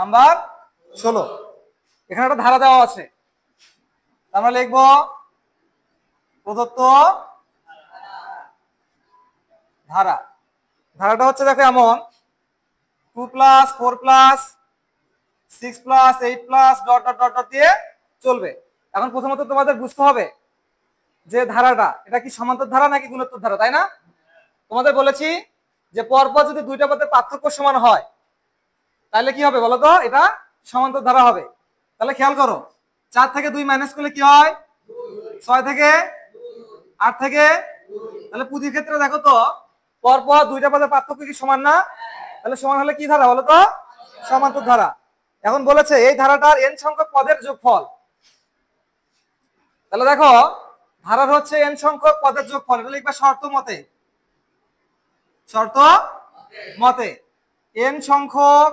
Number 16। এখানে একটা ধারা দেওয়া আছে, আমরা লিখবো প্রদত্ত ধারা। ধারাটা হচ্ছে দেখো এমন 2 + 4 + 6 + 8 + ডট ডট ডট ডট দিয়ে চলবে। এখন প্রথমত তোমাদের বুঝতে হবে যে ধারাটা এটা কি সমান্তর ধারা নাকি গুণোত্তর ধারা, তাই না? তোমাদের বলেছি যে পরপর যদি দুইটা পদের পার্থক্য সমান হয় তাহলে কি হবে বলো তো, এটা সমান্তর ধারা হবে। তাহলে খেয়াল করো, 4 থেকে 2 মাইনাস করলে কি হয়, 6 থেকে 8 থেকে, তাহলে পুঁজির ক্ষেত্রে দেখো তো পরপর দুইটা পদের পার্থক্য কি সমান না? তাহলে সমান হলে কি ধারা বলো তো, সমান্তর ধারা। এখন বলেছে এই ধারাটার n সংখ্যক পদের যোগফল। তাহলে দেখো ধারার হচ্ছে n সংখ্যক পদের যোগফল, এটা লিখবা শর্ত মতে। শর্ত মতে n সংখ্যক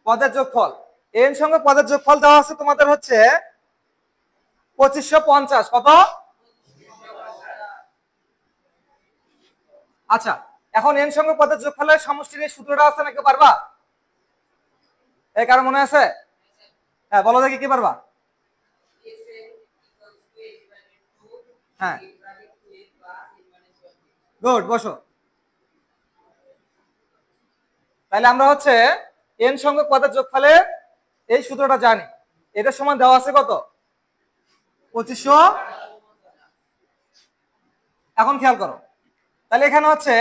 পদের যোগফল। n সংখ্যক পদের যোগফল দেওয়া আছে তোমাদের হচ্ছে 2550। কত? আচ্ছা, এখন n সংখ্যক পদের যোগফলের সমষ্টির সূত্রটা আছে নাকি পারবা? এই কারো মনে আছে? হ্যাঁ বলো দেখি কি পারবা? হ্যাঁ গুড, বসো। তাহলে আমরা হচ্ছে n সংখ্যক পদের যোগফলের এই সূত্রটা জানি। এটার সমান দেওয়া আছে কত? 2500। এখন খেয়াল করো, তাহলে এখানে হচ্ছে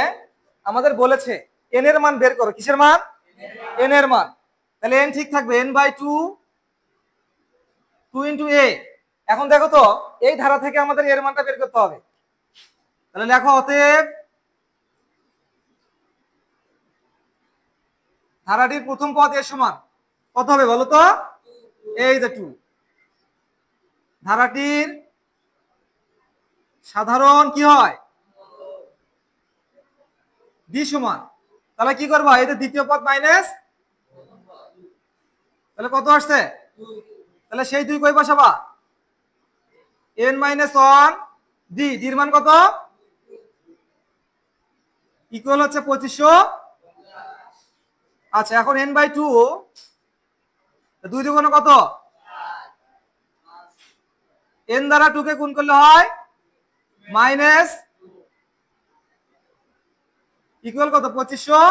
আমাদের বলেছে n এর মান বের করো। কিসের মান? n এর মান। তাহলে n ঠিক থাকবে n/2 2 * a। এখন দেখো তো এই ধারা থেকে আমাদের এর মানটা বের করতে হবে। তাহলে লেখো অতএব ধারাটির প্রথম পদ এর সমান কত হবে বলো তো, এই যে 2। ধারাটির সাধারণ কি হয়, b সমান। তাহলে কি করবা, এই যে দ্বিতীয় পদ মাইনাস, তাহলে কত আসছে? তাহলে সেই 2 কই বসাবা, n-1 d, ডির মান কত, ইকুয়াল হচ্ছে 2500। আচ্ছা, এখন n/2 2 দুগুণে কত, n দ্বারা 2 কে গুণ করলে হয় মাইনাস, ইকুয়াল কত 2500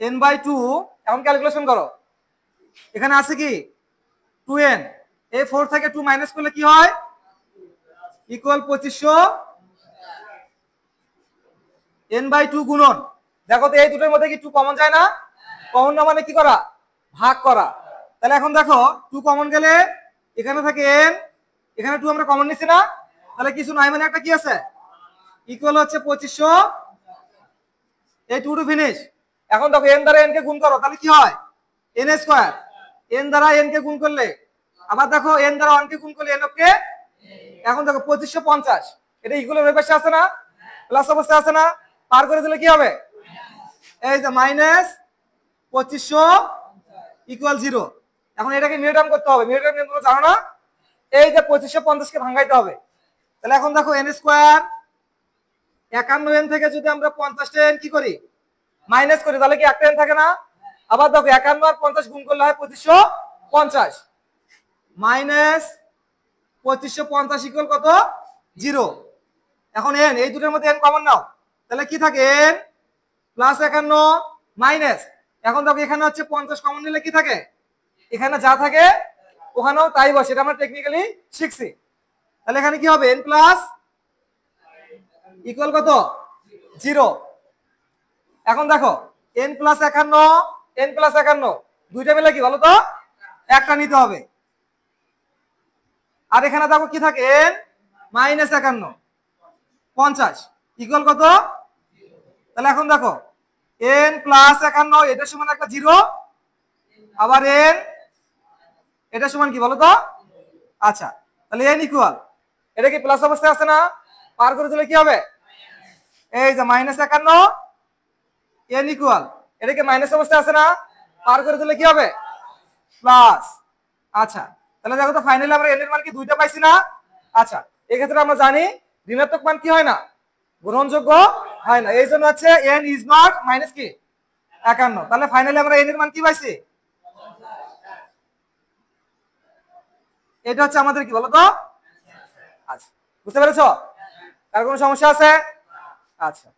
n/2। এখন ক্যালকুলেশন করো, এখানে আছে কি 2n, এই 4 থেকে 2 মাইনাস করলে কি হয়, ইকুয়াল 2500 n/2 গুণন। দেখো তো এই দুটোর মধ্যে কি 2 কমন যায় না? কমন না মানে কি করা, ভাগ করা। তাহলে এখন দেখো 2 কমন গেলে এখানে থাকে n, এখানে 2 আমরা কমন নিছি না, তাহলে কিছু নাই মানে একটা কি আছে, ইকুয়াল হচ্ছে 2500। এই 2 টু ফিনিশ। এখন দেখো n দ্বারা n কে গুণ করো, তাহলে কি হয় n²। n দ্বারা n কে গুণ করলে, আবার দেখো n দ্বারা 1 কে গুণ করলে n কে। এখন দেখো 2550 এটা ইকুয়াল এর পাশে আছে না, প্লাস অবস্থায় আছে না, পার করে দিলে কি হবে, এই যে মাইনাস 2500 ইকুয়াল 0। এখন এটাকে নিউটন করতে হবে, নিউটন নিয়ম জানো না, এই যে 2550 কে ভাঙাইতে হবে। তাহলে এখন দেখো n², 51n থেকে যদি আমরা 50টা n কি করি, মাইনাস করি, তাহলে কি একটা n থাকে না। আবার দেখো 51 আর 50 গুণ করলে হয় 2550, মাইনাস 2550 ইকুয়াল কত, 0। এখন n, এই দুটোর মধ্যে n কমন নাও, তাহলে কি থাকে n প্লাস 51 মাইনাস, এখন দেখো এখানে হচ্ছে 50 কমন নিলে কি থাকে, এখানে যা থাকে ওখানেও তাই বসে, এটা আমরা টেকনিক্যালি শিখছি। তাহলে এখানে কি হবে n প্লাস ইকুয়াল কত, 0। এখন দেখো n প্লাস 51 n প্লাস 51 দুইটা মিলে কি বলো তো, একটা নিতে হবে। আর এখানে দেখো কি থাকে n মাইনাস 51 50 ইকুয়াল কত, তাহলে এখন দেখো n প্লাস 51 এটার সমান একটা 0, আবার n এটা সমান কি বলো তো। আচ্ছা, তাহলে n ইকুয়াল, এটা কি প্লাস অবস্থায় আছে না, পার করে দিলে কি হবে, এই যে মাইনাস 51 n ইকুয়াল, এটা কি মাইনাস অবস্থায় আছে না, পার করে দিলে কি হবে, প্লাস। আচ্ছা, তাহলে দেখো তো ফাইনালি আমরা n এর মান কি দুইটা পাইছি না, আচ্ছা, এক্ষেত্রে আমরা জানি ঋণাত্মক মান কি হয় না, গ্রহণযোগ্য হয় না, এই জন্য হচ্ছে n ইজ নট মাইনাস কি 51। তাহলে ফাইনালি আমরা n এর মান কি পাইছি, এটা হচ্ছে আমাদের কি বলতো। আচ্ছা, বুঝতে পেরেছো? কার কোনো সমস্যা আছে? আচ্ছা।